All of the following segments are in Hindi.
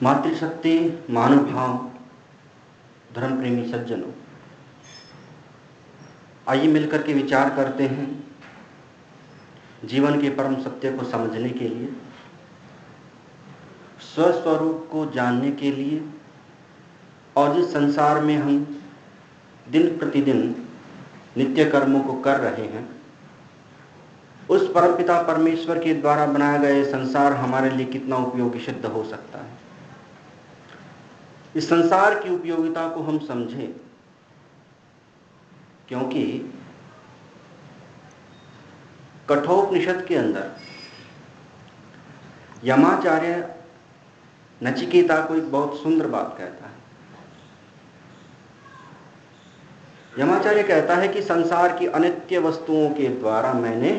मातृशक्ति, महानुभाव, धर्म प्रेमी सज्जनों, आइए मिलकर के विचार करते हैं जीवन के परम सत्य को समझने के लिए, स्वस्वरूप को जानने के लिए, और जिस संसार में हम दिन प्रतिदिन नित्य कर्मों को कर रहे हैं, उस परमपिता परमेश्वर के द्वारा बनाया गया संसार हमारे लिए कितना उपयोगी सिद्ध हो सकता है। इस संसार की उपयोगिता को हम समझें, क्योंकि कठोपनिषद के अंदर यमाचार्य नचिकेता को एक बहुत सुंदर बात कहता है। यमाचार्य कहता है कि संसार की अनित्य वस्तुओं के द्वारा मैंने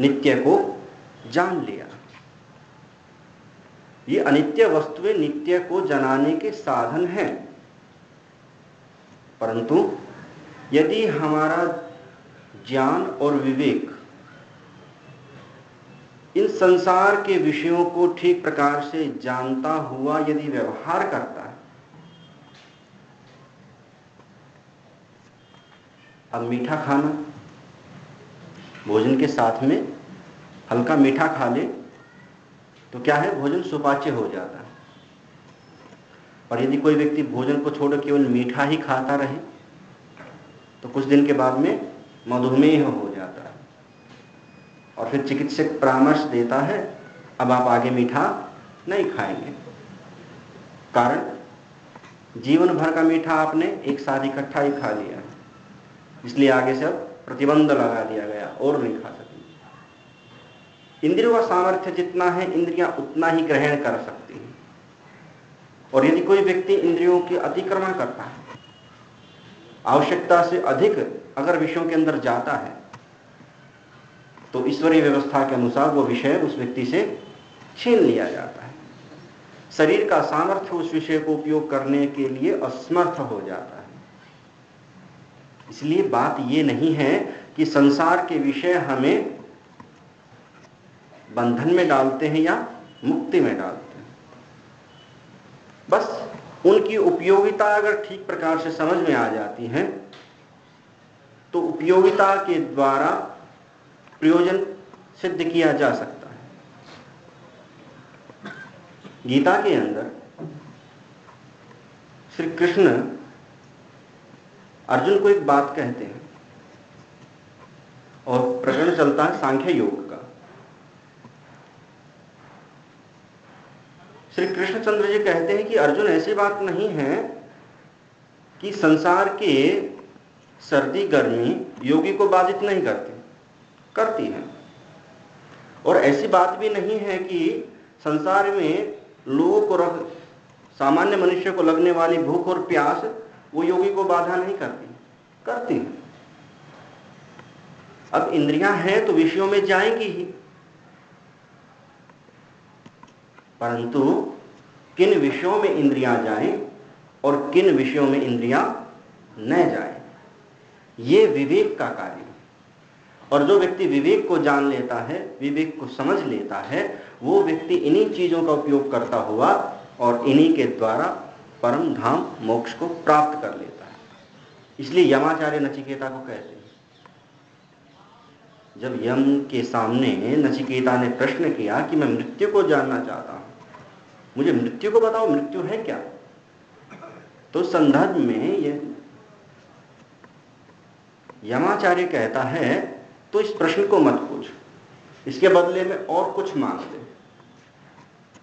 नित्य को जान लिया। ये अनित्य वस्तुएं नित्य को जनाने के साधन हैं, परंतु यदि हमारा ज्ञान और विवेक इन संसार के विषयों को ठीक प्रकार से जानता हुआ यदि व्यवहार करता है, अब मीठा खाना, भोजन के साथ में हल्का मीठा खा ले तो क्या है, भोजन सुपाच्य हो जाता है। और यदि कोई व्यक्ति भोजन को छोड़ केवल मीठा ही खाता रहे तो कुछ दिन के बाद में मधुमेह हो जाता है, और फिर चिकित्सक परामर्श देता है अब आप आगे मीठा नहीं खाएंगे। कारण जीवन भर का मीठा आपने एक साथ इकट्ठा ही खा लिया, इसलिए आगे से अब प्रतिबंध लगा दिया गया और नहीं खा सकते। इंद्रियों का सामर्थ्य जितना है, इंद्रियां उतना ही ग्रहण कर सकती हैं। और यदि कोई व्यक्ति इंद्रियों के अतिक्रमण करता है, आवश्यकता से अधिक अगर विषयों के अंदर जाता है, तो ईश्वरीय व्यवस्था के अनुसार वो विषय उस व्यक्ति से छीन लिया जाता है। शरीर का सामर्थ्य उस विषय को उपयोग करने के लिए असमर्थ हो जाता है। इसलिए बात ये नहीं है कि संसार के विषय हमें बंधन में डालते हैं या मुक्ति में डालते हैं। बस उनकी उपयोगिता अगर ठीक प्रकार से समझ में आ जाती है तो उपयोगिता के द्वारा प्रयोजन सिद्ध किया जा सकता है। गीता के अंदर श्री कृष्ण अर्जुन को एक बात कहते हैं, और प्रकरण चलता है सांख्य योग का। श्री कृष्णचंद्र जी कहते हैं कि अर्जुन, ऐसी बात नहीं है कि संसार के सर्दी गर्मी योगी को बाधित नहीं करती है, और ऐसी बात भी नहीं है कि संसार में लोगों को सामान्य मनुष्य को लगने वाली भूख और प्यास वो योगी को बाधा नहीं करती है। अब इंद्रियां हैं तो विषयों में जाएंगी ही, परंतु किन विषयों में इंद्रियां जाएं और किन विषयों में इंद्रियां न जाएं, ये विवेक का कार्य है। और जो व्यक्ति विवेक को जान लेता है, विवेक को समझ लेता है, वो व्यक्ति इन्हीं चीजों का उपयोग करता हुआ और इन्हीं के द्वारा परम धाम मोक्ष को प्राप्त कर लेता है। इसलिए यमाचार्य नचिकेता को कहते हैं, जब यम के सामने नचिकेता ने प्रश्न किया कि मैं मृत्यु को जानना चाहता हूं, मुझे मृत्यु को बताओ, मृत्यु है क्या, तो संदर्भ में ये यमाचार्य कहता है तो इस प्रश्न को मत पूछ, इसके बदले में और कुछ मांग ले।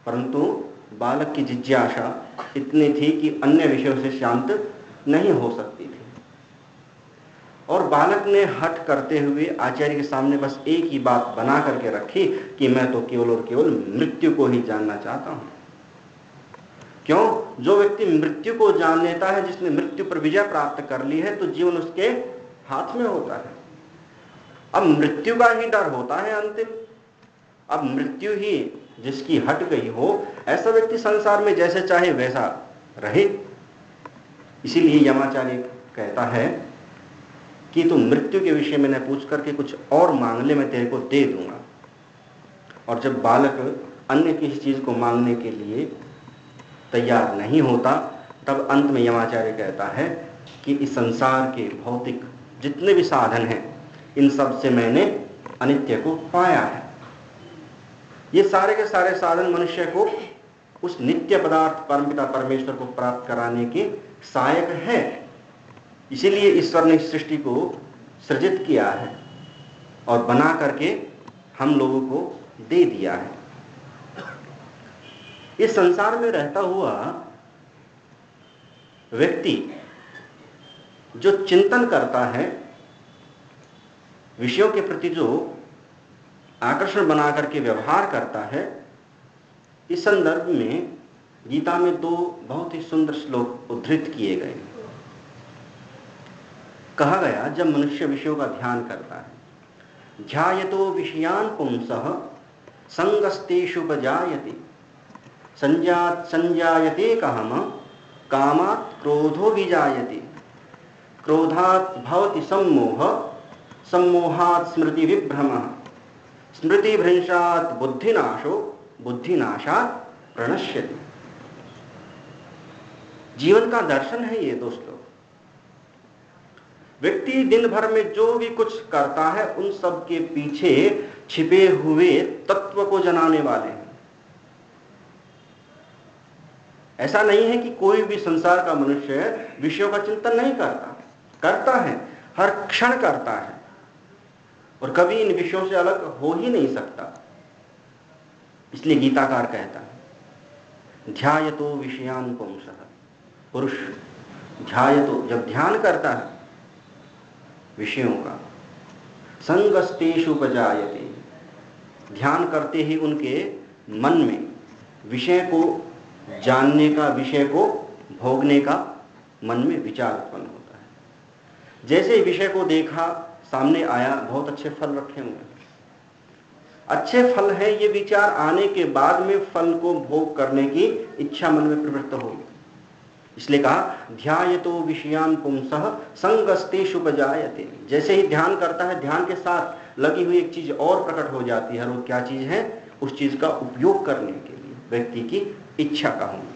परंतु बालक की जिज्ञासा इतनी थी कि अन्य विषयों से शांत नहीं हो सकती थी, और बालक ने हठ करते हुए आचार्य के सामने बस एक ही बात बना करके रखी कि मैं तो केवल और केवल मृत्यु को ही जानना चाहता हूं। क्यों? जो व्यक्ति मृत्यु को जान लेता है, जिसने मृत्यु पर विजय प्राप्त कर ली है, तो जीवन उसके हाथ में होता है। अब मृत्यु का ही डर होता है अंतिम। अब मृत्यु ही जिसकी हट गई हो, ऐसा व्यक्ति संसार में जैसे चाहे वैसा रहे। इसीलिए यमाचार्य कहता है कि तू मृत्यु के विषय में न पूछ करके कुछ और मांग ले, मैं तेरे को दे दूंगा। और जब बालक अन्य किसी चीज को मांगने के लिए तैयार नहीं होता, तब अंत में यमाचार्य कहता है कि इस संसार के भौतिक जितने भी साधन हैं, इन सब से मैंने अनित्य को पाया है। ये सारे के सारे साधन मनुष्य को उस नित्य पदार्थ परमपिता परमेश्वर को प्राप्त कराने के सहायक है। इसीलिए ईश्वर ने सृष्टि को सृजित किया है और बना करके हम लोगों को दे दिया है। इस संसार में रहता हुआ व्यक्ति जो चिंतन करता है, विषयों के प्रति जो आकर्षण बना करके व्यवहार करता है, इस संदर्भ में गीता में 2 बहुत ही सुंदर श्लोक उद्धृत किए गए। कहा गया, जब मनुष्य विषयों का ध्यान करता है, ध्यायतो विषयान् पुंसः संगस्तेषुपजायते संजायते कामात् क्रोधो विजायते क्रोधात् भवति सम्मोहात् स्मृति विभ्रमः स्मृतिभ्रंशात् बुद्धिनाशो बुद्धिनाशात् प्रणश्यति। जीवन का दर्शन है ये दोस्तों। व्यक्ति दिन भर में जो भी कुछ करता है, उन सब के पीछे छिपे हुए तत्व को जनाने वाले हैं। ऐसा नहीं है कि कोई भी संसार का मनुष्य विषयों का चिंतन नहीं करता है, हर क्षण करता है और कभी इन विषयों से अलग हो ही नहीं सकता। इसलिए गीताकार कहता है, ध्यायतो विषयान् पुंसः। पुरुष ध्यायतो, जब ध्यान करता है विषयों का, संगस्तेषुपजायते, ध्यान करते ही उनके मन में विषय को जानने का, विषय को भोगने का मन में विचार उत्पन्न होता है। जैसे विषय को देखा, सामने आया, बहुत अच्छे फल रखे हुए हैं, अच्छे फल है, ये विचार आने के बाद में फल को भोग करने की इच्छा मन में प्रवृत्त होगी। इसलिए कहा, ध्यायतो विषयान् पुंसः संगस्तेषुपजायते। जैसे ही ध्यान करता है, ध्यान के साथ लगी हुई एक चीज और प्रकट हो जाती है, और वो क्या चीज है? उस चीज का उपयोग करने के लिए व्यक्ति की इच्छा का होना।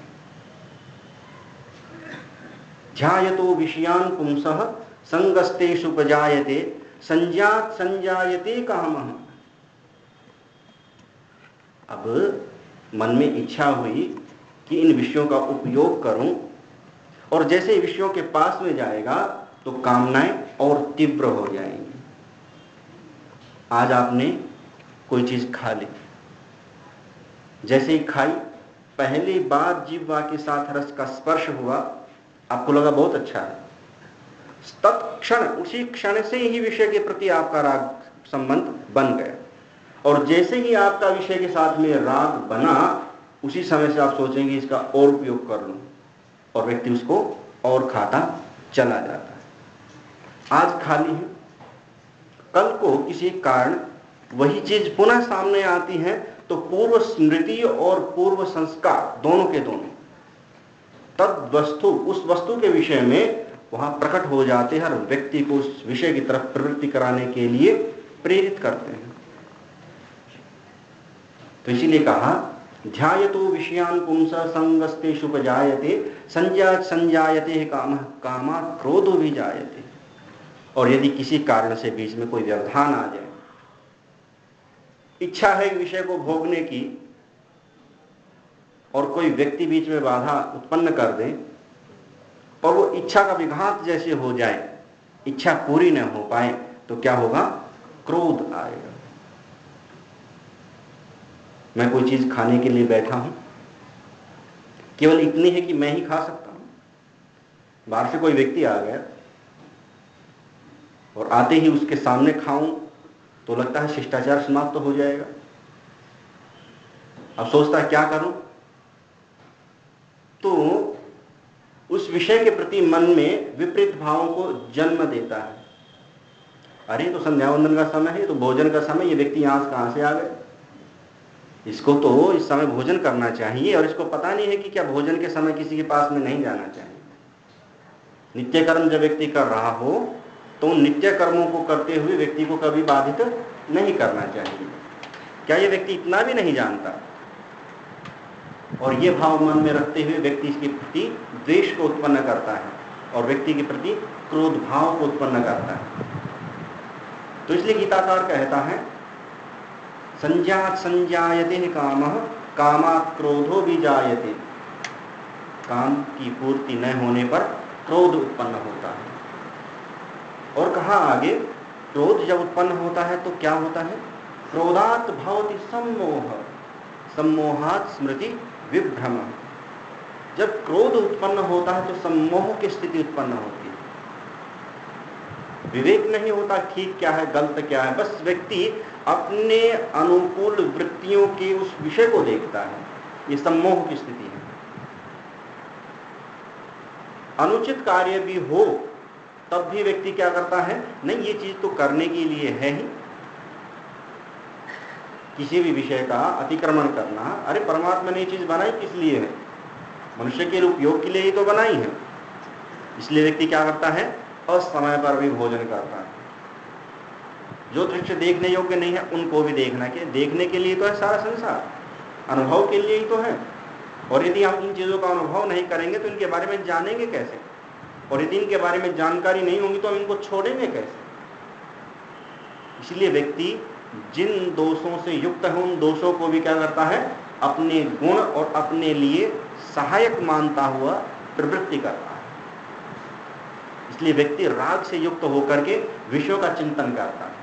ध्यायतो विषयान् पुंसः संगस्तेषुपजायते संजात संजायते कामः। अब मन में इच्छा हुई कि इन विषयों का उपयोग करूं, और जैसे ही विषयों के पास में जाएगा तो कामनाएं और तीव्र हो जाएंगी। आज आपने कोई चीज खा ली, जैसे ही खाई, पहली बार जीवा के साथ रस का स्पर्श हुआ, आपको लगा बहुत अच्छा है, तत्क्षण उसी क्षण से ही विषय के प्रति आपका राग संबंध बन गया, और जैसे ही आपका विषय के साथ में राग बना, उसी समय से आप सोचेंगे इसका और उपयोग कर लूं, और व्यक्ति उसको और खाता चला जाता है। आज खाली है, कल को किसी कारण वही चीज पुनः सामने आती है, तो पूर्व स्मृति और पूर्व संस्कार दोनों के दोनों तद वस्तु, उस वस्तु के विषय में वहां प्रकट हो जाते हैं, और व्यक्ति को उस विषय की तरफ प्रवृत्ति कराने के लिए प्रेरित करते हैं। तो इसीलिए कहा, ध्यायतो विषयान् पुंसः संगस्तेषुपजायते संजात संजायते कामः कामात् क्रोधो विजायते। और यदि किसी कारण से बीच में कोई व्यवधान आ जाए, इच्छा है विषय को भोगने की, और कोई व्यक्ति बीच में बाधा उत्पन्न कर दे, और वो इच्छा का विघात जैसे हो जाए, इच्छा पूरी न हो पाए, तो क्या होगा? क्रोध आएगा। मैं कोई चीज खाने के लिए बैठा हूं, केवल इतनी है कि मैं ही खा सकता हूं, बाहर से कोई व्यक्ति आ गया और आते ही उसके सामने खाऊं तो लगता है शिष्टाचार समाप्त तो हो जाएगा। अब सोचता है क्या करूं, तो उस विषय के प्रति मन में विपरीत भावों को जन्म देता है। अरे तो संध्या वंदन का समय है, तो भोजन का समय, ये व्यक्ति यहां से कहां से आ गए, इसको तो इस समय भोजन करना चाहिए, और इसको पता नहीं है कि क्या भोजन के समय किसी के पास में नहीं जाना चाहिए। नित्य कर्म जब व्यक्ति कर रहा हो, तो उन नित्य कर्मों को करते हुए व्यक्ति को कभी बाधित नहीं करना चाहिए। क्या ये व्यक्ति इतना भी नहीं जानता और ये भाव मन में रखते हुए व्यक्ति इसके प्रति द्वेष को उत्पन्न करता है और व्यक्ति के प्रति क्रोध भाव को उत्पन्न करता है। तो इसलिए गीताकार कहता है संजात संजायते कामः कामात् क्रोधो विजायते। काम की पूर्ति न होने पर क्रोध उत्पन्न होता है। और कहा आगे, क्रोध जब उत्पन्न होता है तो क्या होता है? क्रोधात् भवति सम्मोह, सम्मोहात् स्मृति विभ्रम। जब क्रोध उत्पन्न होता है तो सम्मोह की स्थिति उत्पन्न होती है। विवेक नहीं होता ठीक क्या है गलत क्या है, बस व्यक्ति अपने अनुकूल वृत्तियों के उस विषय को देखता है। ये सम्मोह की स्थिति है। अनुचित कार्य भी हो तब भी व्यक्ति क्या करता है, नहीं ये चीज तो करने के लिए है ही। किसी भी विषय का अतिक्रमण करना, अरे परमात्मा ने ये चीज बनाई किस लिए है? मनुष्य के उपयोग के लिए ही तो बनाई है। इसलिए व्यक्ति क्या करता है, असमय पर भी भोजन करता है। जो दृश्य देखने योग्य नहीं है उनको भी देखने के लिए तो है सारा संसार, अनुभव के लिए ही तो है। और यदि हम इन चीजों का अनुभव नहीं करेंगे तो इनके बारे में जानेंगे कैसे? और यदि इनके बारे में जानकारी नहीं होगी तो हम इनको छोड़ेंगे कैसे? इसलिए व्यक्ति जिन दोषों से युक्त है उन दोषों को भी क्या करता है, अपने गुण और अपने लिए सहायक मानता हुआ प्रवृत्ति करता है। इसलिए व्यक्ति राग से युक्त होकर के विषयों का चिंतन करता है,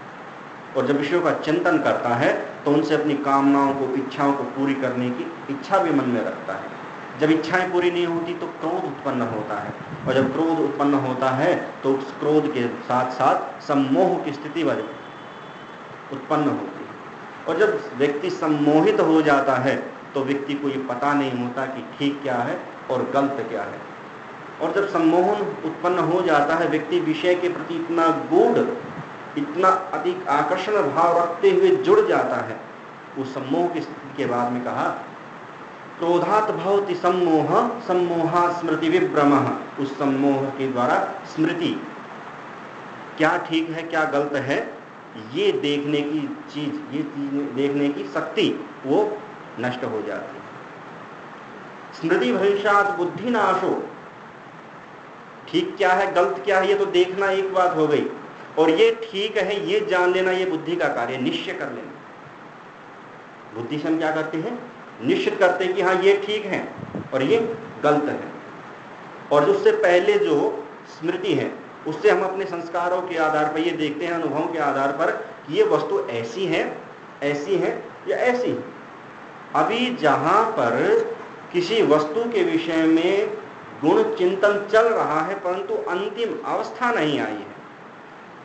और जब विषयों का चिंतन करता है तो उनसे अपनी कामनाओं को, इच्छाओं को पूरी करने की इच्छा भी मन में रखता है। जब इच्छाएं पूरी नहीं होती तो क्रोध उत्पन्न होता है, और जब क्रोध उत्पन्न होता है तो उस क्रोध के साथ साथ सम्मोह की स्थिति उत्पन्न होती है। और जब व्यक्ति सम्मोहित हो जाता है तो व्यक्ति को ये पता नहीं होता कि ठीक क्या है और गलत क्या है। और जब सम्मोहन उत्पन्न हो जाता है, व्यक्ति विषय के प्रति इतना गूढ़, इतना अधिक आकर्षण भाव रखते हुए जुड़ जाता है। उस सम्मोह की स्थिति के बाद में कहा क्रोधात् भवति सम्मोह, सम्मोहात् स्मृति विभ्रमः। उस सम्मोह के द्वारा स्मृति, क्या ठीक है क्या गलत है, ये देखने की चीज, ये चीज देखने की शक्ति वो नष्ट हो जाती है। स्मृति भविष्यात् बुद्धिनाशो, ठीक क्या है गलत क्या है ये तो देखना एक बात हो गई, और ये ठीक है ये जान लेना ये बुद्धि का कार्य, निश्चय कर लेना। बुद्धि से हम क्या करते हैं, निश्चित करते हैं कि हाँ ये ठीक है और ये गलत है। और उससे पहले जो स्मृति है उससे हम अपने संस्कारों के आधार पर ये देखते हैं, अनुभवों के आधार पर कि ये वस्तु ऐसी है या ऐसी है। अभी जहां पर किसी वस्तु के विषय में गुण चिंतन चल रहा है परंतु अंतिम अवस्था नहीं आई है,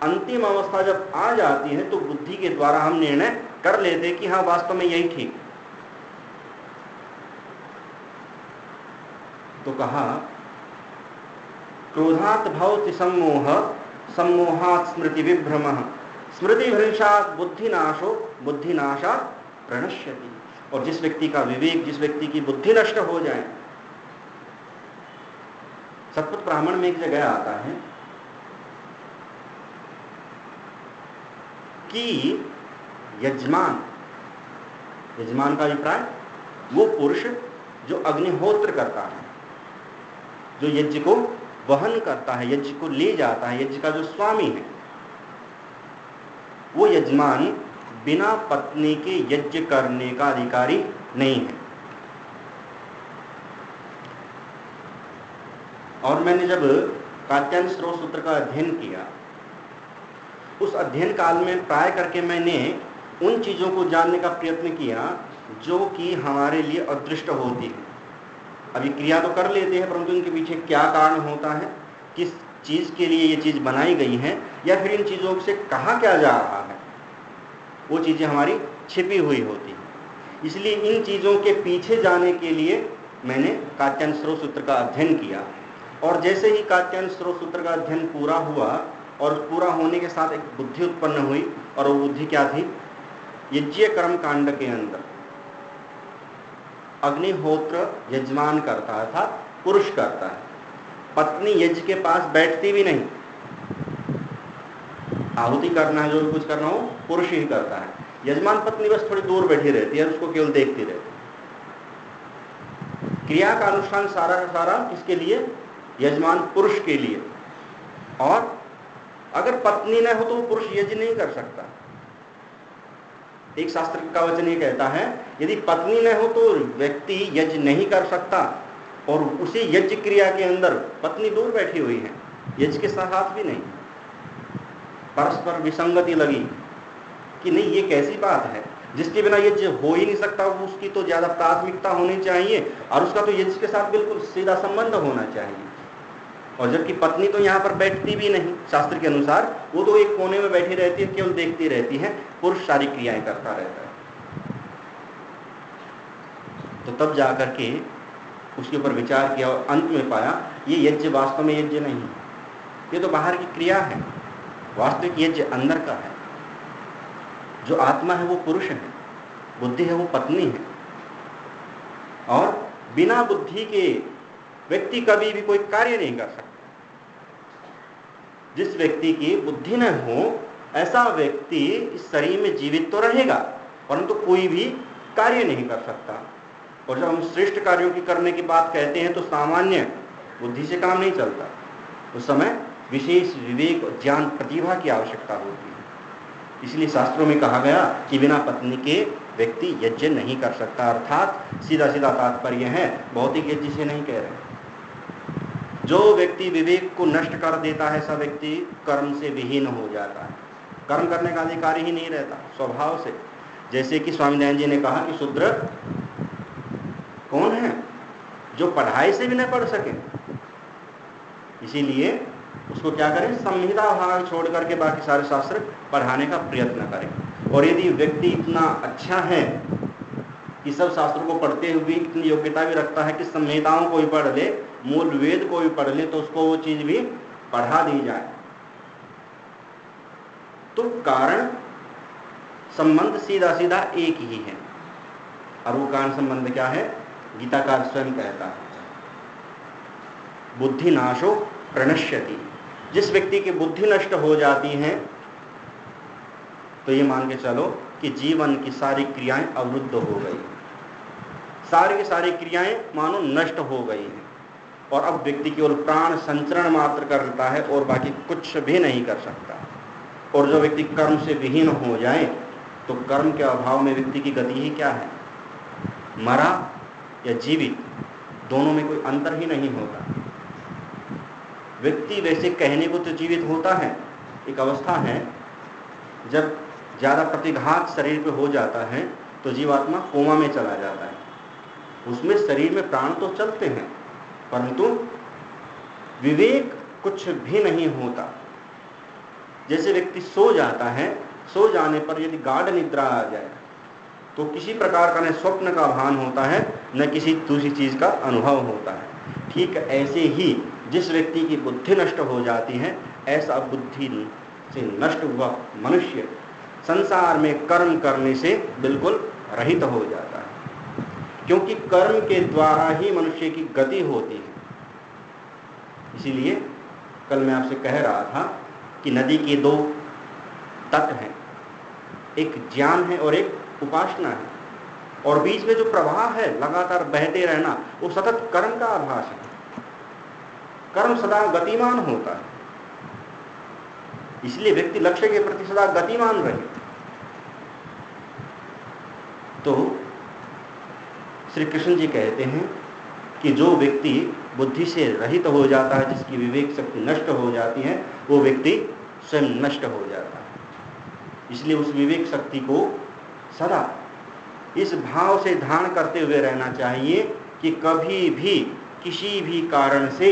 अंतिम अवस्था जब आ जाती है तो बुद्धि के द्वारा हम निर्णय कर लेते हैं कि हाँ वास्तव में यही ठीक। तो कहा क्रोधात् भवति सम्मोह, सम्मोहात् स्मृति विभ्रमः, स्मृति भ्रंशात् बुद्धिनाशो, बुद्धिनाशात् प्रणश्यति। और जिस व्यक्ति का विवेक, जिस व्यक्ति की बुद्धि नष्ट हो जाए, सतपुत ब्राह्मण में एक जगह आता है कि यजमान का अभिप्राय वो पुरुष जो अग्निहोत्र करता है, जो यज्ञ को वहन करता है, यज्ञ को ले जाता है, यज्ञ का जो स्वामी है, वो यजमान बिना पत्नी के यज्ञ करने का अधिकारी नहीं है। और मैंने जब कात्यायन श्रोत सूत्र का अध्ययन किया, उस अध्ययन काल में प्राय करके मैंने उन चीजों को जानने का प्रयत्न किया जो कि हमारे लिए अदृष्ट होती है। अभी क्रिया तो कर लेते हैं परंतु इनके पीछे क्या कारण होता है, किस चीज के लिए ये चीज बनाई गई है, या फिर इन चीजों से कहा क्या जा रहा है, वो चीजें हमारी छिपी हुई होती है। इसलिए इन चीजों के पीछे जाने के लिए मैंने कात्यायन श्रोत सूत्र का अध्ययन किया। और जैसे ही कात्यायन श्रोत सूत्र का अध्ययन पूरा हुआ और पूरा होने के साथ एक बुद्धि उत्पन्न हुई, और वो बुद्धि क्या थी, यज्ञ कर्म कांड के अंदर अग्निहोत्र यजमान करता है, था पुरुष करता है, पत्नी यज्ञ के पास बैठती भी नहीं। आहुति करना है, जो भी कुछ करना हो पुरुष ही करता है, यजमान पत्नी बस थोड़ी दूर बैठी रहती है, उसको केवल देखती रहती है। क्रिया का अनुष्ठान सारा का सारा किसके लिए? यजमान पुरुष के लिए। और अगर पत्नी न हो तो वो पुरुष यज्ञ नहीं कर सकता। एक शास्त्र का वचन ये कहता है यदि पत्नी न हो तो व्यक्ति यज्ञ नहीं कर सकता, और उसी यज्ञ क्रिया के अंदर पत्नी दूर बैठी हुई है, यज्ञ के साथ भी नहीं। परस्पर विसंगति लगी कि नहीं ये कैसी बात है, जिसके बिना यज्ञ हो ही नहीं सकता, वो उसकी तो ज्यादा प्राथमिकता होनी चाहिए और उसका तो यज्ञ के साथ बिल्कुल सीधा संबंध होना चाहिए। और जबकि पत्नी तो यहाँ पर बैठती भी नहीं शास्त्र के अनुसार, वो तो एक कोने में बैठी रहती है, केवल देखती रहती है, पुरुष सारी क्रियाएं करता रहता है। तो तब जाकर के उसके ऊपर विचार किया और अंत में पाया ये यज्ञ वास्तव में यज्ञ नहीं है, ये तो बाहर की क्रिया है, वास्तविक यज्ञ अंदर का है। जो आत्मा है वो पुरुष है, बुद्धि है वो पत्नी है। और बिना बुद्धि के व्यक्ति कभी भी कोई कार्य नहीं कर सकता। जिस व्यक्ति की बुद्धि न हो ऐसा व्यक्ति इस शरीर में जीवित तो रहेगा परंतु कोई भी कार्य नहीं कर सकता। और जब हम श्रेष्ठ कार्यों की करने की बात कहते हैं तो सामान्य बुद्धि से काम नहीं चलता, उस समय विशेष विवेक और ज्ञान प्रतिभा की आवश्यकता होती है। इसलिए शास्त्रों में कहा गया कि बिना पत्नी के व्यक्ति यज्ञ नहीं कर सकता। अर्थात सीधा सीधा तात्पर्य है, भौतिक यज्ञ से नहीं कह रहे। जो व्यक्ति विवेक को नष्ट कर देता है ऐसा व्यक्ति कर्म से विहीन हो जाता है, कर्म करने का अधिकारी ही नहीं रहता स्वभाव से। जैसे कि स्वामी दयानंद जी ने कहा कि शूद्र कौन है? जो पढ़ाई से भी न पढ़ सके। इसीलिए उसको क्या करें? संहिता भाग छोड़ करके बाकी सारे शास्त्र पढ़ाने का प्रयत्न करें। और यदि व्यक्ति इतना अच्छा है कि सब शास्त्रों को पढ़ते हुए इतनी योग्यता भी रखता है कि संहिताओं को भी पढ़ ले, मूल वेद को भी पढ़ ले, तो उसको वो चीज भी पढ़ा दी जाए। तो कारण संबंध सीधा सीधा एक ही है। और वो कारण संबंध क्या है? गीताकार स्वयं कहता है, बुद्धि नाशो प्रणश्यति। जिस व्यक्ति की बुद्धि नष्ट हो जाती है तो ये मान के चलो कि जीवन की सारी क्रियाएं अवरुद्ध हो गई, सारी की सारी क्रियाएं मानो नष्ट हो गई हैं, और अब व्यक्ति केवल प्राण संचरण मात्र करता है और बाकी कुछ भी नहीं कर सकता। और जो व्यक्ति कर्म से विहीन हो जाए तो कर्म के अभाव में व्यक्ति की गति ही क्या है? मरा या जीवित, दोनों में कोई अंतर ही नहीं होता। व्यक्ति वैसे कहने को तो जीवित होता है, एक अवस्था है जब ज्यादा प्रतिघात शरीर पे हो जाता है तो जीवात्मा कोमा में चला जाता है। उसमें शरीर में प्राण तो चलते हैं परंतु विवेक कुछ भी नहीं होता। जैसे व्यक्ति सो जाता है, सो जाने पर यदि गाढ़ निद्रा आ जाए तो किसी प्रकार का न स्वप्न का भान होता है न किसी दूसरी चीज का अनुभव होता है। ठीक ऐसे ही जिस व्यक्ति की बुद्धि नष्ट हो जाती है, ऐसा बुद्धि से नष्ट हुआ मनुष्य संसार में कर्म करने से बिल्कुल रहित हो जाता है, क्योंकि कर्म के द्वारा ही मनुष्य की गति होती है। इसीलिए कल मैं आपसे कह रहा था कि नदी के दो तट हैं, एक ज्ञान है और एक उपासना है, और बीच में जो प्रवाह है लगातार बहते रहना, वो सतत कर्म का आभास है। कर्म सदा गतिमान होता है, इसलिए व्यक्ति लक्ष्य के प्रति सदा गतिमान रहे। तो श्री कृष्ण जी कहते हैं कि जो व्यक्ति बुद्धि से रहित हो जाता है, जिसकी विवेक शक्ति नष्ट हो जाती है, वो व्यक्ति स्वयं नष्ट हो जाता है। इसलिए उस विवेक शक्ति को सदा इस भाव से धारण करते हुए रहना चाहिए कि कभी भी किसी भी कारण से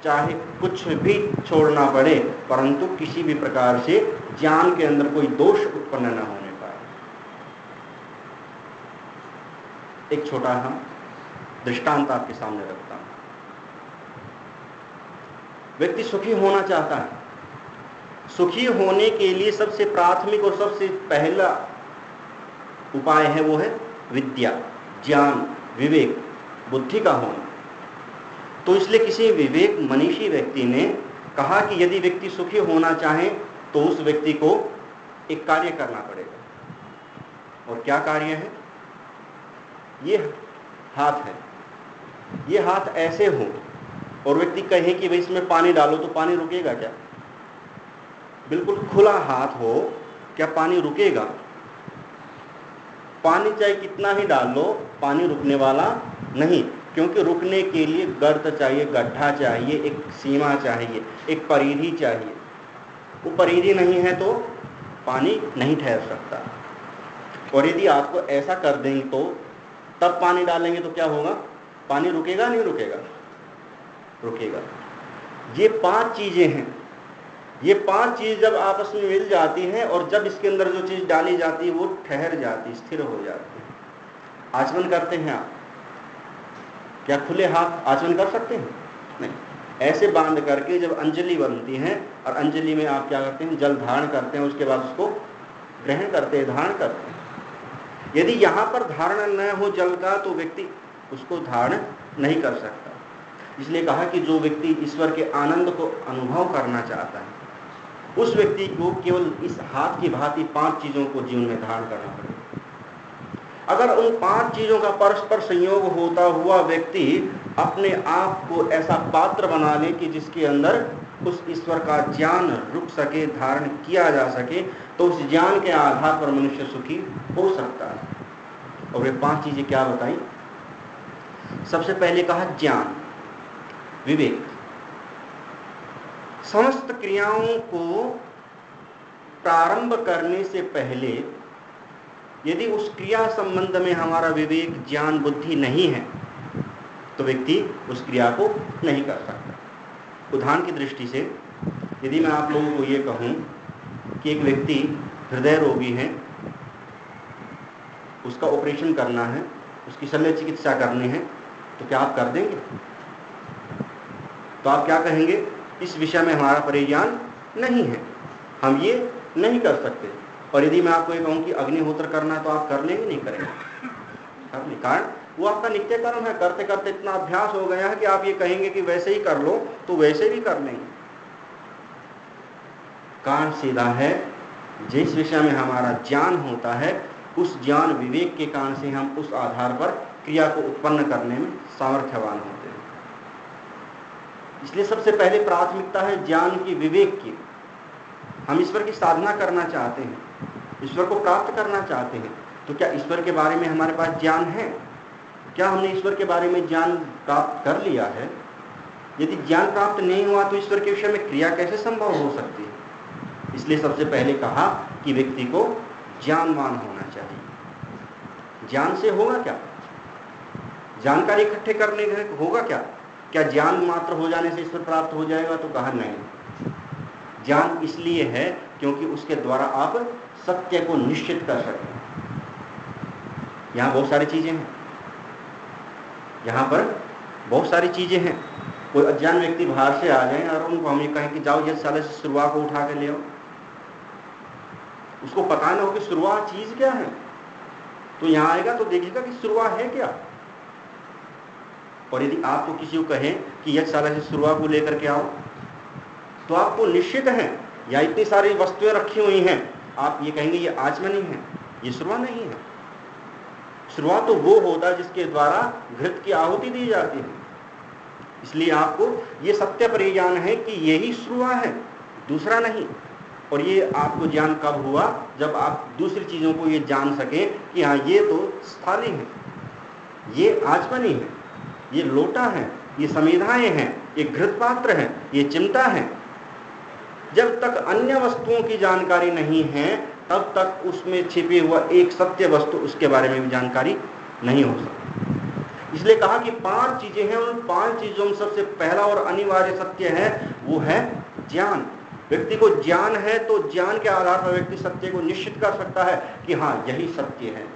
चाहे कुछ भी छोड़ना पड़े परंतु किसी भी प्रकार से ज्ञान के अंदर कोई दोष उत्पन्न न होने पाए। एक छोटा हम दृष्टांत आपके सामने रखता हूं। व्यक्ति सुखी होना चाहता है, सुखी होने के लिए सबसे प्राथमिक और सबसे पहला उपाय है वो है विद्या, ज्ञान, विवेक, बुद्धि का होना। तो इसलिए किसी विवेक मनीषी व्यक्ति ने कहा कि यदि व्यक्ति सुखी होना चाहे तो उस व्यक्ति को एक कार्य करना पड़ेगा। और क्या कार्य है? ये हाथ है, ये हाथ ऐसे हो और व्यक्ति कहे कि भाई इसमें पानी डालो, तो पानी रुकेगा क्या? बिल्कुल खुला हाथ हो, क्या पानी रुकेगा? पानी चाहे कितना ही डाल लो, पानी रुकने वाला नहीं, क्योंकि रुकने के लिए गर्त चाहिए, गड्ढा चाहिए, एक सीमा चाहिए, एक परिधि चाहिए। वो परिधि नहीं है तो पानी नहीं ठहर सकता। और यदि आपको ऐसा कर देंगे तो तब पानी डालेंगे तो क्या होगा? पानी रुकेगा नहीं रुकेगा? रुकेगा। ये 5 चीजें हैं। ये 5 चीज जब आपस में मिल जाती हैं और जब इसके अंदर जो चीज डाली जाती है वो ठहर जाती, स्थिर हो जाती है। आचमन करते हैं आप, क्या खुले हाथ आचमन कर सकते हैं? नहीं। ऐसे बांध करके जब अंजलि बनती है और अंजलि में आप क्या करते हैं? जल धारण करते हैं, उसके बाद उसको ग्रहण करते हैं, धारण करते हैं। यदि यहां पर धारण न हो जल का तो व्यक्ति उसको धारण नहीं कर सकता। इसलिए कहा कि जो व्यक्ति ईश्वर के आनंद को अनुभव करना चाहता है उस व्यक्ति को केवल इस हाथ की भांति 5 चीजों को जीवन में धारण करना पड़ेगा। अगर उन 5 चीजों का परस्पर संयोग होता हुआ व्यक्ति अपने आप को ऐसा पात्र बना ले कि जिसके अंदर उस ईश्वर का ज्ञान रुक सके, धारण किया जा सके, तो उस ज्ञान के आधार पर मनुष्य सुखी हो सकता है। और वे 5 चीजें क्या बताई? सबसे पहले कहा ज्ञान, विवेक। समस्त क्रियाओं को प्रारंभ करने से पहले यदि उस क्रिया संबंध में हमारा विवेक, ज्ञान, बुद्धि नहीं है तो व्यक्ति उस क्रिया को नहीं कर सकता। उदाहरण की दृष्टि से यदि मैं आप लोगों को ये कहूं कि एक व्यक्ति हृदय रोगी है, उसका ऑपरेशन करना है, उसकी शल्य चिकित्सा करनी है, तो क्या आप कर देंगे? तो आप क्या कहेंगे? इस विषय में हमारा परिज्ञान नहीं है, हम ये नहीं कर सकते। और यदि मैं आपको ये कहूं कि अग्निहोत्र करना, तो आप कर लेंगे? नहीं करेंगे। कारण वो आपका नित्य कर्म है, करते करते इतना अभ्यास हो गया है कि आप ये कहेंगे कि वैसे ही कर लो तो वैसे भी कर लेंगे। कारण सीधा है, जिस विषय में हमारा ज्ञान होता है उस ज्ञान विवेक के कारण से हम उस आधार पर क्रिया को उत्पन्न करने में सामर्थ्यवान होते हैं। इसलिए सबसे पहले प्राथमिकता है ज्ञान की, विवेक की। हम ईश्वर की साधना करना चाहते हैं, ईश्वर को प्राप्त करना चाहते हैं, तो क्या ईश्वर के बारे में हमारे पास ज्ञान है? क्या हमने ईश्वर के बारे में ज्ञान प्राप्त कर लिया है? यदि ज्ञान प्राप्त नहीं हुआ तो ईश्वर के विषय में क्रिया कैसे संभव हो सकती है? इसलिए सबसे पहले कहा कि व्यक्ति को ज्ञानवान होना चाहिए। ज्ञान से होगा क्या? जानकारी इकट्ठे करने से होगा क्या? क्या ज्ञान मात्र हो जाने से ईश्वर प्राप्त हो जाएगा? तो कहा नहीं। ज्ञान इसलिए है क्योंकि उसके द्वारा आप सत्य को निश्चित कर सकते हैं। यहां बहुत सारी चीजें हैं, यहां पर बहुत सारी चीजें हैं। कोई अज्ञान व्यक्ति बाहर से आ जाए और उनको हम ये कहें कि जाओ ये साले से शुरुआत को उठा के ले आओ, उसको पता ना हो कि शुरुआत चीज क्या है, तो यहां आएगा तो देखिएगा कि शुरुआत है क्या। और यदि आपको किसी को कहें कि यह साला से शुरुआत को लेकर के आओ, तो आपको निश्चित है या इतनी सारी वस्तुएं रखी हुई हैं, आप ये कहेंगे ये आचमनी है, ये शुरुआत नहीं है। शुरुआत तो वो होता है जिसके द्वारा घृत की आहुति दी जाती है। इसलिए आपको ये सत्य परिज्ञान है कि यही शुरुआत है, दूसरा नहीं। और ये आपको ज्ञान कब हुआ? जब आप दूसरी चीजों को ये जान सके कि हाँ ये तो स्थाली है, ये आचमनी है, ये लोटा है, ये समिधाएं हैं, ये घृत पात्र है, ये चिमटा है। जब तक अन्य वस्तुओं की जानकारी नहीं है तब तक उसमें छिपे हुआ एक सत्य वस्तु, उसके बारे में भी जानकारी नहीं हो सकती। इसलिए कहा कि 5 चीजें हैं, उन 5 चीजों में सबसे पहला और अनिवार्य सत्य है वो है ज्ञान। व्यक्ति को ज्ञान है तो ज्ञान के आधार पर व्यक्ति सत्य को निश्चित कर सकता है कि हाँ यही सत्य है।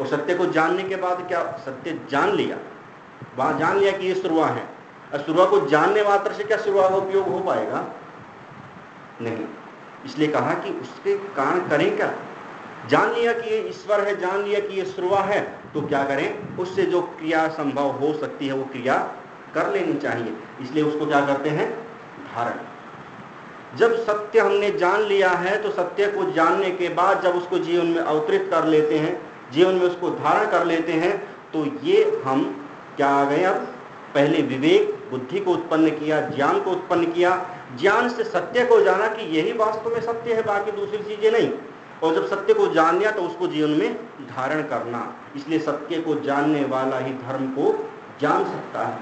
और सत्य को जानने के बाद क्या सत्य जान लिया, वहां जान लिया कि ये शुरुआत है। और शुरुआत को जानने मात्र से क्या शुरुआत का उपयोग हो पाएगा? नहीं। इसलिए कहा कि उसके कारण करें क्या? जान लिया कि ये ईश्वर है, जान लिया कि ये शुरुआत है, तो क्या करें? उससे जो क्रिया संभव हो सकती है वो क्रिया कर लेनी चाहिए। इसलिए उसको क्या करते हैं? धारण। जब सत्य हमने जान लिया है तो सत्य को जानने के बाद जब उसको जीवन में अवतरित कर लेते हैं, जीवन में उसको धारण कर लेते हैं, तो ये हम क्या आ गए? अब पहले विवेक, बुद्धि को उत्पन्न किया, ज्ञान को उत्पन्न किया, ज्ञान से सत्य को जाना कि यही वास्तव में सत्य है, बाकी दूसरी चीजें नहीं। और जब सत्य को जान लिया तो उसको जीवन में धारण करना। इसलिए सत्य को जानने वाला ही धर्म को जान सकता है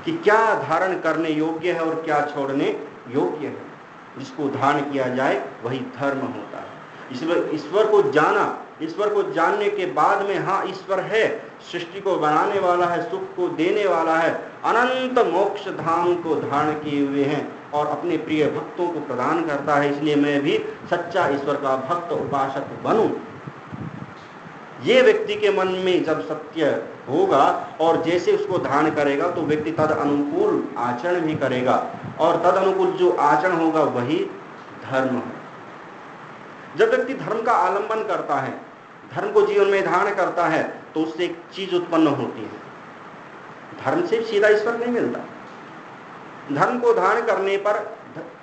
कि क्या धारण करने योग्य है और क्या छोड़ने योग्य है। जिसको धारण किया जाए वही धर्म होता है। इसलिए ईश्वर को जाना, ईश्वर को जानने के बाद में हाँ ईश्वर है, सृष्टि को बनाने वाला है, सुख को देने वाला है, अनंत मोक्ष धाम को धारण किए हुए हैं और अपने प्रिय भक्तों को प्रदान करता है, इसलिए मैं भी सच्चा ईश्वर का भक्त उपासक बनूं। ये व्यक्ति के मन में जब सत्य होगा और जैसे उसको धारण करेगा तो व्यक्ति तद अनुकूल आचरण भी करेगा और तद अनुकूल जो आचरण होगा वही धर्म है। जब व्यक्ति धर्म का आलंबन करता है, धर्म को जीवन में धारण करता है तो उससे एक चीज उत्पन्न होती है। धर्म से सीधा ईश्वर नहीं मिलता। धर्म को धारण करने पर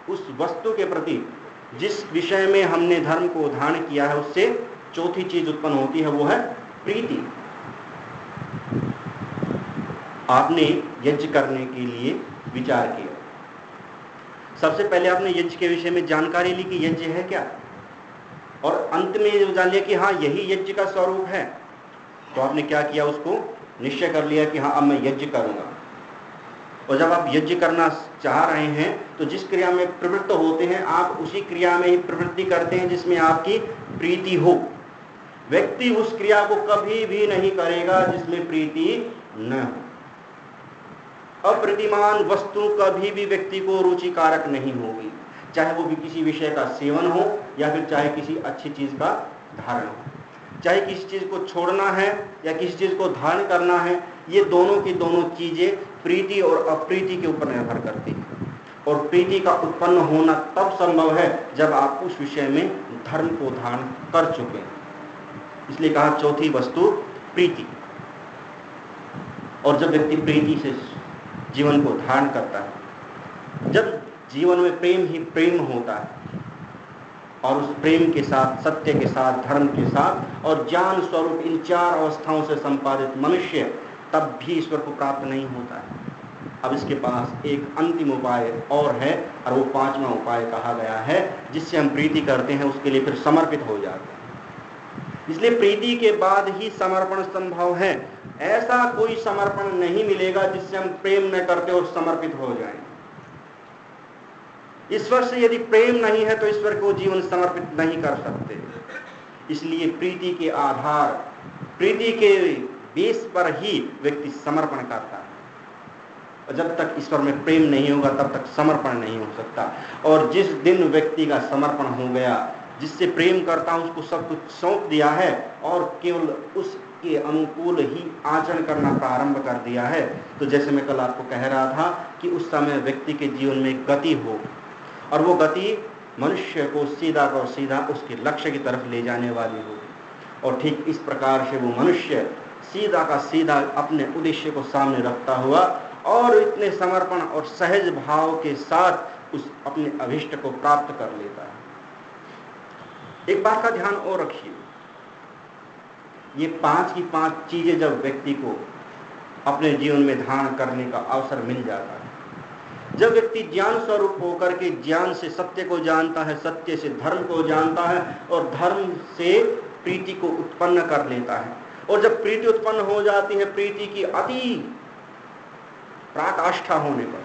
उस वस्तु के प्रति जिस विषय में हमने धर्म को धारण किया है उससे चौथी चीज उत्पन्न होती है, वो है प्रीति। आपने यज्ञ करने के लिए विचार किया, सबसे पहले आपने यज्ञ के विषय में जानकारी ली कि यज्ञ है क्या, और अंत में जान लिया कि हाँ यही यज्ञ का स्वरूप है, तो आपने क्या किया? उसको निश्चय कर लिया कि हाँ अब मैं यज्ञ करूंगा। और जब आप यज्ञ करना चाह रहे हैं तो जिस क्रिया में प्रवृत्त होते हैं आप उसी क्रिया में ही प्रवृत्ति करते हैं जिसमें आपकी प्रीति हो। व्यक्ति उस क्रिया को कभी भी नहीं करेगा जिसमें प्रीति न हो। अप्रतिमान वस्तु कभी भी व्यक्ति को रुचिकारक नहीं होगी, चाहे वो भी किसी विषय का सेवन हो या फिर चाहे किसी अच्छी चीज का धारण हो। चाहे किसी चीज को छोड़ना है या किसी चीज को धारण करना है, ये दोनों की दोनों चीजें प्रीति और अप्रीति के ऊपर निर्भर करती है। और प्रीति का उत्पन्न होना तब संभव है जब आप उस विषय में धर्म को धारण कर चुके हैं। इसलिए कहा चौथी वस्तु प्रीति। और जब व्यक्ति प्रीति से जीवन को धारण करता है, जब जीवन में प्रेम ही प्रेम होता है और उस प्रेम के साथ, सत्य के साथ, धर्म के साथ और ज्ञान स्वरूप इन चार अवस्थाओं से संपादित मनुष्य तब भी ईश्वर को प्राप्त नहीं होता है। अब इसके पास एक अंतिम उपाय और है और वो पांचवा उपाय कहा गया है, जिससे हम प्रीति करते हैं उसके लिए फिर समर्पित हो जाते हैं। इसलिए प्रीति के बाद ही समर्पण संभव है। ऐसा कोई समर्पण नहीं मिलेगा जिससे हम प्रेम न करते और समर्पित हो जाएं। ईश्वर से यदि प्रेम नहीं है तो ईश्वर को जीवन समर्पित नहीं कर सकते। इसलिए प्रीति के आधार, प्रीति के बेस पर ही व्यक्ति समर्पण करता है। और जब तक ईश्वर में प्रेम नहीं होगा तब तक समर्पण नहीं हो सकता। और जिस दिन व्यक्ति का समर्पण हो गया, जिससे प्रेम करता हूं उसको सब कुछ सौंप दिया है और केवल उसके अनुकूल ही आचरण करना प्रारंभ कर दिया है, तो जैसे मैं कल आपको कह रहा था कि उस समय व्यक्ति के जीवन में गति हो और वो गति मनुष्य को सीधा और सीधा उसके लक्ष्य की तरफ ले जाने वाली होगी। और ठीक इस प्रकार से वो मनुष्य सीधा का सीधा अपने उद्देश्य को सामने रखता हुआ और इतने समर्पण और सहज भाव के साथ उस अपने अभिष्ट को प्राप्त कर लेता है। एक बात का ध्यान और रखिए, ये पांच की पांच चीजें जब व्यक्ति को अपने जीवन में धारण करने का अवसर मिल जाता है, जब व्यक्ति ज्ञान स्वरूप होकर के ज्ञान से सत्य को जानता है, सत्य से धर्म को जानता है और धर्म से प्रीति को उत्पन्न कर लेता है, और जब प्रीति उत्पन्न हो जाती है, प्रीति की अति पराकाष्ठा होने पर,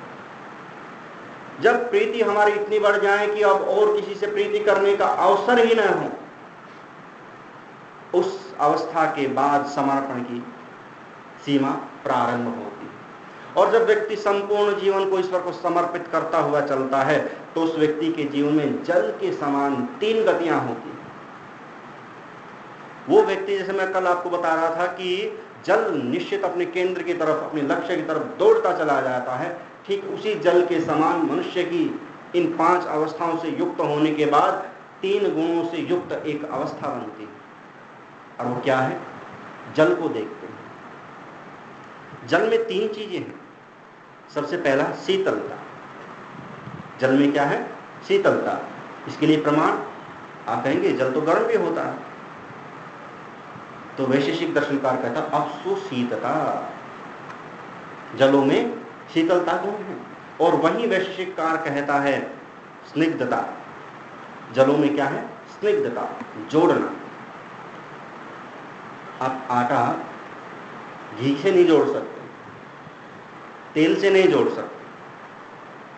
जब प्रीति हमारी इतनी बढ़ जाए कि अब और किसी से प्रीति करने का अवसर ही न हो, उस अवस्था के बाद समर्पण की सीमा प्रारंभ होती है। और जब व्यक्ति संपूर्ण जीवन को ईश्वर को समर्पित करता हुआ चलता है तो उस व्यक्ति के जीवन में जल के समान तीन गतियां होती हैं। वो व्यक्ति, जैसे मैं कल आपको बता रहा था कि जल निश्चित अपने केंद्र की तरफ, अपने लक्ष्य की तरफ दौड़ता चला जाता है, ठीक उसी जल के समान मनुष्य की इन पांच अवस्थाओं से युक्त होने के बाद तीन गुणों से युक्त एक अवस्था बनती है। और वो क्या है? जल को देखते हैं। जल में तीन चीजें हैं। सबसे पहला शीतलता। जल में क्या है? शीतलता। इसके लिए प्रमाण आप कहेंगे जल तो गर्म भी होता है, तो वैशेषिक दर्शनकार कहता अप्सु शीतता। जलों में शीतलता गुण है। और वही वैशेषिककार कहता है स्निग्धता। जलों में क्या है? स्निग्धता, जोड़ना। आप आटा घी से नहीं जोड़ सकते, तेल से नहीं जोड़ सकते।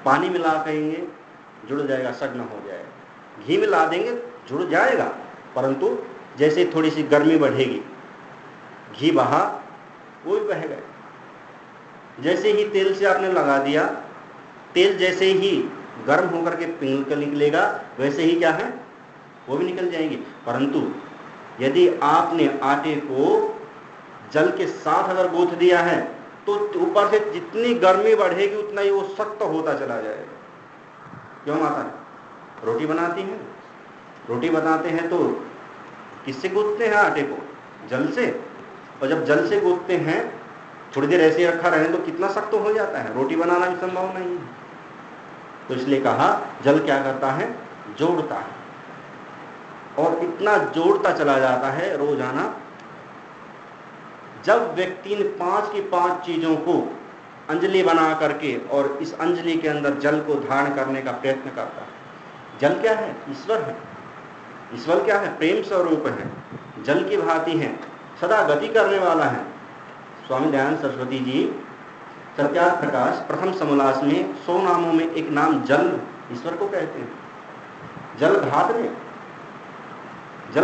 पानी मिला कहेंगे जुड़ जाएगा, सघन हो जाएगा। घी मिला देंगे जुड़ जाएगा, परंतु जैसे थोड़ी सी गर्मी बढ़ेगी, घी बहा वो भी बह गए। जैसे ही तेल से आपने लगा दिया, तेल जैसे ही गर्म होकर के पिघल कर निकलेगा, वैसे ही क्या है, वो भी निकल जाएंगे। परंतु यदि आपने आटे को जल के साथ अगर गूंथ दिया है, तो ऊपर से जितनी गर्मी बढ़ेगी उतना ही वो सख्त होता चला जाएगा। क्यों माता? रोटी बनाती हैं, रोटी बनाते हैं तो किससे गूंथते हैं आटे को? जल से। और जब जल से गूंथते हैं, थोड़ी देर ऐसे रखा रहे तो कितना सख्त हो जाता है, रोटी बनाना भी संभव नहीं है। तो इसलिए कहा जल क्या करता है? जोड़ता है। और इतना जोड़ता चला जाता है रोजाना। जब व्यक्ति इन 5 की 5 चीजों को अंजलि बना करके और इस अंजलि के अंदर जल को धारण करने का प्रयत्न करता है। जल क्या है? ईश्वर है। ईश्वर क्या है? प्रेम स्वरूप है, जल की भांति है, सदा गति करने वाला है। स्वामी दयानंद सरस्वती जी सत्यार्थ प्रकाश प्रथम समोल्लास में 100 नामों में एक नाम जल ईश्वर को कहते हैं। जल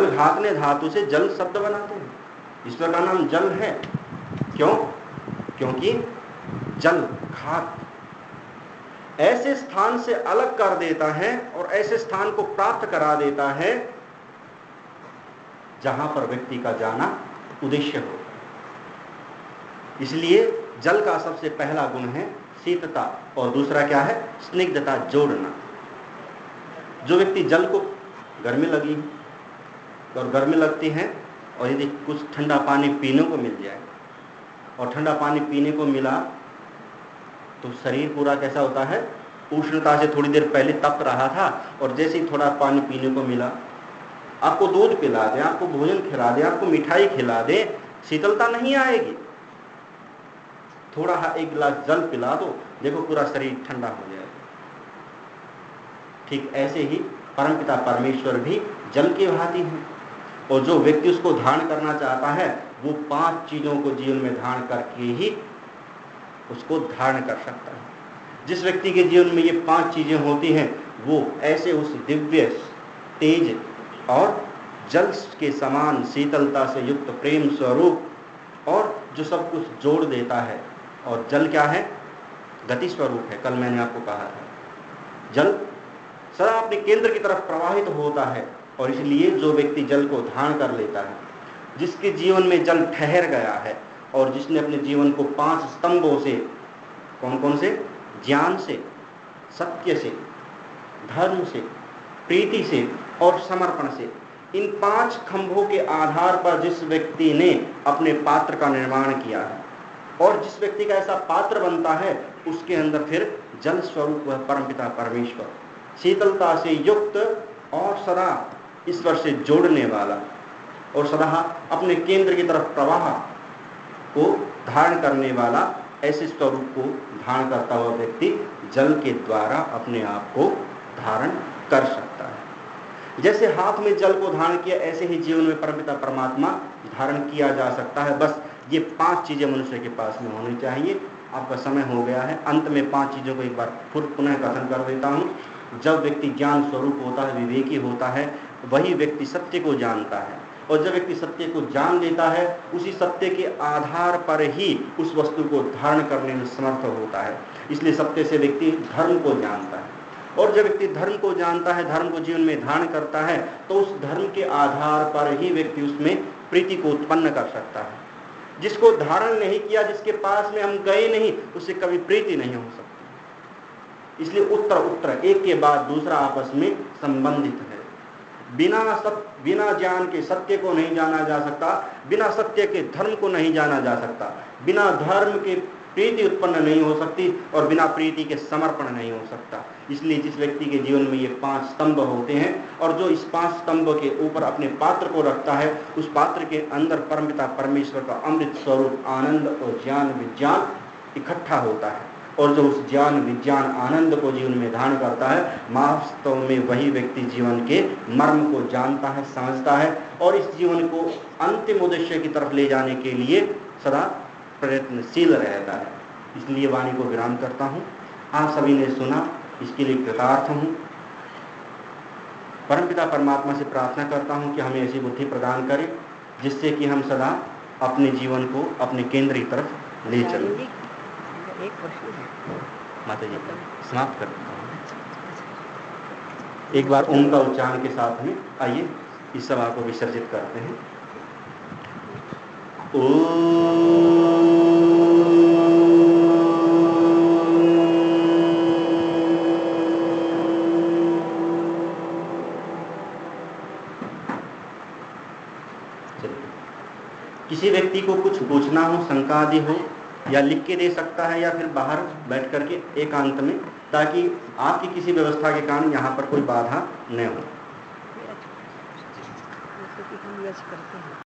घातने धातु से जल शब्द बनाते हैं। ईश्वर का नाम जल है। क्यों? क्योंकि जल घात ऐसे स्थान से अलग कर देता है और ऐसे स्थान को प्राप्त करा देता है जहां पर व्यक्ति का जाना उद्देश्य हो। इसलिए जल का सबसे पहला गुण है शीतलता, और दूसरा क्या है? स्निग्धता, जोड़ना। जो व्यक्ति जल को गर्मी लगी और गर्मी लगती है, और यदि कुछ ठंडा पानी पीने को मिल जाए, और ठंडा पानी पीने को मिला, तो शरीर पूरा कैसा होता है? उष्णता से थोड़ी देर पहले तप रहा था, और जैसे ही थोड़ा पानी पीने को मिला, आपको दूध पिला दे, आपको भोजन खिला दे, आपको मिठाई खिला दे, शीतलता नहीं आएगी। थोड़ा एक गिलास जल पिला दो, देखो पूरा शरीर ठंडा हो जाएगा। ठीक ऐसे ही परमपिता परमेश्वर भी जल की भांति है, और जो व्यक्ति उसको धारण करना चाहता है, वो 5 चीजों को जीवन में धारण करके ही उसको धारण कर सकता है। जिस व्यक्ति के जीवन में ये 5 चीजें होती हैं, वो ऐसे उस दिव्य तेज और जल के समान शीतलता से युक्त प्रेम स्वरूप, और जो सब कुछ जोड़ देता है। और जल क्या है? गति स्वरूप है। कल मैंने आपको कहा था, जल सदा अपने केंद्र की तरफ प्रवाहित होता है, और इसलिए जो व्यक्ति जल को धारण कर लेता है, जिसके जीवन में जल ठहर गया है, और जिसने अपने जीवन को 5 स्तंभों से, कौन कौन से? ज्ञान से, सत्य से, धर्म से, प्रीति से और समर्पण से, इन 5 खंभों के आधार पर जिस व्यक्ति ने अपने पात्र का निर्माण किया है, और जिस व्यक्ति का ऐसा पात्र बनता है, उसके अंदर फिर जल स्वरूप वह परमपिता परमेश्वर शीतलता से युक्त और सदा ईश्वर से जोड़ने वाला, और सदा अपने केंद्र की तरफ प्रवाह को धारण करने वाला, ऐसे स्वरूप को धारण करता हुआ व्यक्ति जल के द्वारा अपने आप को धारण कर सकता है। जैसे हाथ में जल को धारण किया, ऐसे ही जीवन में परमपिता परमात्मा धारण किया जा सकता है। बस ये 5 चीजें मनुष्य के पास में होनी चाहिए। आपका समय हो गया है, अंत में 5 चीजों को एक बार फिर पुनः कथन कर देता हूँ। जब व्यक्ति ज्ञान स्वरूप होता है, विवेकी होता है, वही व्यक्ति सत्य को जानता है, और जब व्यक्ति सत्य को जान लेता है, उसी सत्य के आधार पर ही उस वस्तु को धारण करने में समर्थ होता है। इसलिए सत्य से व्यक्ति धर्म को जानता है, और जब व्यक्ति धर्म को जानता है, धर्म को जीवन में धारण करता है, तो उस धर्म के आधार पर ही व्यक्ति उसमें प्रीति को उत्पन्न कर सकता है। जिसको धारण नहीं किया, जिसके पास में हम गए नहीं, उससे कभी प्रीति नहीं हो सकती। इसलिए उत्तर एक के बाद दूसरा आपस में संबंधित है। बिना ज्ञान के सत्य को नहीं जाना जा सकता, बिना सत्य के धर्म को नहीं जाना जा सकता, बिना धर्म के प्रीति उत्पन्न नहीं हो सकती, और बिना प्रीति के समर्पण नहीं हो सकता। इसलिए जिस व्यक्ति के जीवन में ये 5 स्तंभ होते हैं, और जो इस 5 स्तंभ के ऊपर अपने पात्र को रखता है, उस पात्र के अंदर परमपिता परमेश्वर का अमृत स्वरूप आनंद और ज्ञान विज्ञान इकट्ठा होता है और जो उस ज्ञान विज्ञान आनंद को जीवन में धारण करता है, वास्तव में वही व्यक्ति जीवन के मर्म को जानता है, समझता है और इस जीवन को अंतिम उद्देश्य की तरफ ले जाने के लिए सदा प्रयत्नशील रहता है। इसलिए वाणी को विराम करता हूँ। आप सभी ने सुना, इसके लिए कृतार्थ हूँ। परमपिता परमात्मा से प्रार्थना करता हूँ कि हमें ऐसी बुद्धि प्रदान करे जिससे कि हम सदा अपने जीवन को अपने केंद्र की तरफ ले चलें। एक प्रश्न है माता जी, समाप्त कर देता हूँ। एक बार ओम का उच्चारण के साथ में आइए इस सभा को विसर्जित करते हैं। किसी व्यक्ति को कुछ पूछना हो, शंका आदि हो, या लिख के दे सकता है या फिर बाहर बैठ करके एकांत में, ताकि आपकी किसी व्यवस्था के कारण यहाँ पर कोई बाधा न हो।